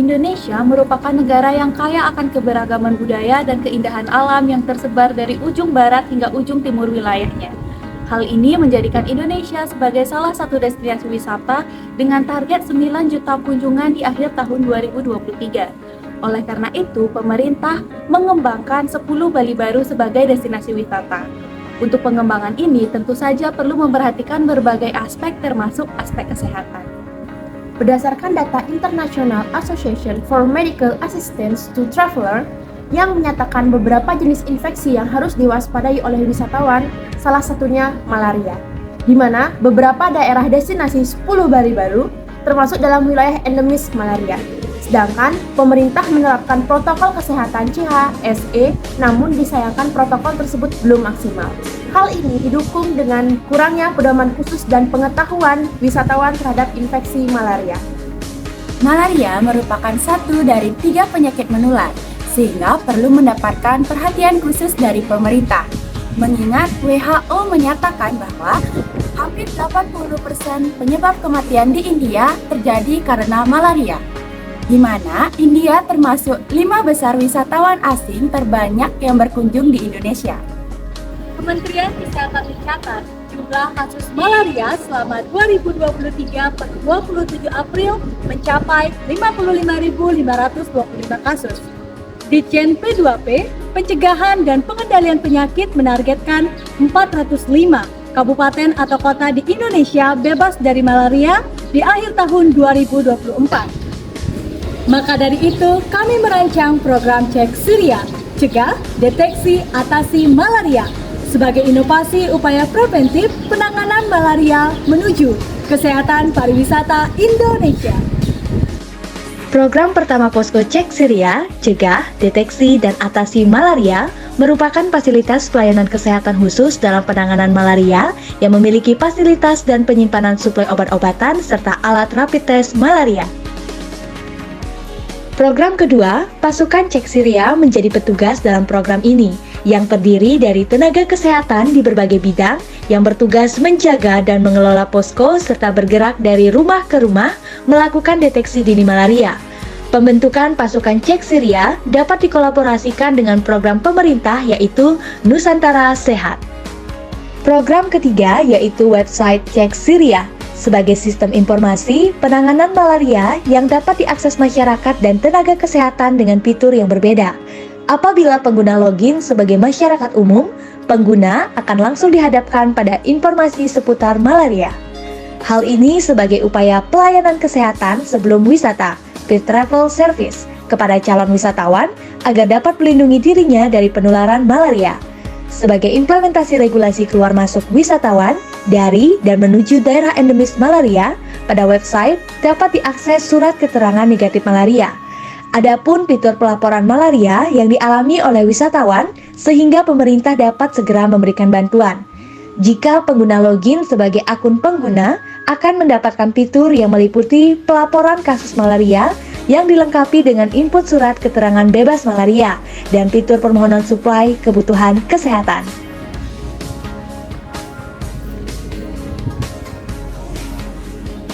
Indonesia merupakan negara yang kaya akan keberagaman budaya dan keindahan alam yang tersebar dari ujung barat hingga ujung timur wilayahnya. Hal ini menjadikan Indonesia sebagai salah satu destinasi wisata dengan target 9 juta kunjungan di akhir tahun 2023. Oleh karena itu, pemerintah mengembangkan 10 Bali baru sebagai destinasi wisata. Untuk pengembangan ini tentu saja perlu memperhatikan berbagai aspek termasuk aspek kesehatan. Berdasarkan data International Association for Medical Assistance to Traveler yang menyatakan beberapa jenis infeksi yang harus diwaspadai oleh wisatawan, salah satunya malaria, di mana beberapa daerah destinasi 10 Bali baru termasuk dalam wilayah endemis malaria. Sedangkan pemerintah menerapkan protokol kesehatan CHSE, namun disayangkan protokol tersebut belum maksimal. Hal ini didukung dengan kurangnya pedoman khusus dan pengetahuan wisatawan terhadap infeksi malaria. Malaria merupakan satu dari 3 penyakit menular, sehingga perlu mendapatkan perhatian khusus dari pemerintah. Mengingat WHO menyatakan bahwa hampir 80% penyebab kematian di India terjadi karena malaria, di mana India termasuk 5 besar wisatawan asing terbanyak yang berkunjung di Indonesia. Kementerian Kesehatan mencatat jumlah kasus malaria selama 2023 per 27 April mencapai 55.525 kasus. Ditjen P2P, Pencegahan dan Pengendalian Penyakit menargetkan 405 kabupaten atau kota di Indonesia bebas dari malaria di akhir tahun 2024. Maka dari itu, kami merancang program Cek Surya, Cegah, Deteksi, Atasi Malaria sebagai inovasi upaya preventif penanganan malaria menuju kesehatan pariwisata Indonesia. Program pertama Posko Cek Surya, Cegah, Deteksi, dan Atasi Malaria merupakan fasilitas pelayanan kesehatan khusus dalam penanganan malaria yang memiliki fasilitas dan penyimpanan suplai obat-obatan serta alat rapid test malaria. Program kedua, Pasukan Cek Surya menjadi petugas dalam program ini, yang terdiri dari tenaga kesehatan di berbagai bidang yang bertugas menjaga dan mengelola posko serta bergerak dari rumah ke rumah melakukan deteksi dini malaria. Pembentukan Pasukan Cek Surya dapat dikolaborasikan dengan program pemerintah yaitu Nusantara Sehat. Program ketiga yaitu website Cek Surya sebagai sistem informasi penanganan malaria yang dapat diakses masyarakat dan tenaga kesehatan dengan fitur yang berbeda. Apabila pengguna login sebagai masyarakat umum, pengguna akan langsung dihadapkan pada informasi seputar malaria. Hal ini sebagai upaya pelayanan kesehatan sebelum wisata, pre-travel service, kepada calon wisatawan agar dapat melindungi dirinya dari penularan malaria. Sebagai implementasi regulasi keluar masuk wisatawan dari dan menuju daerah endemis malaria, pada website dapat diakses surat keterangan negatif malaria. Adapun fitur pelaporan malaria yang dialami oleh wisatawan sehingga pemerintah dapat segera memberikan bantuan. Jika pengguna login sebagai akun pengguna akan mendapatkan fitur yang meliputi pelaporan kasus malaria yang dilengkapi dengan input surat keterangan bebas malaria dan fitur permohonan suplai kebutuhan kesehatan.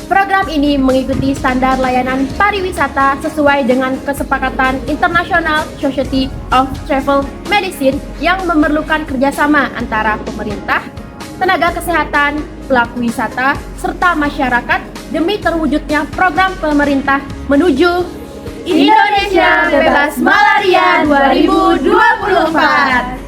Program ini mengikuti standar layanan pariwisata sesuai dengan kesepakatan International Society of Travel Medicine yang memerlukan kerjasama antara pemerintah, tenaga kesehatan, pelaku wisata, serta masyarakat demi terwujudnya program pemerintah menuju Indonesia Bebas Malaria 2024.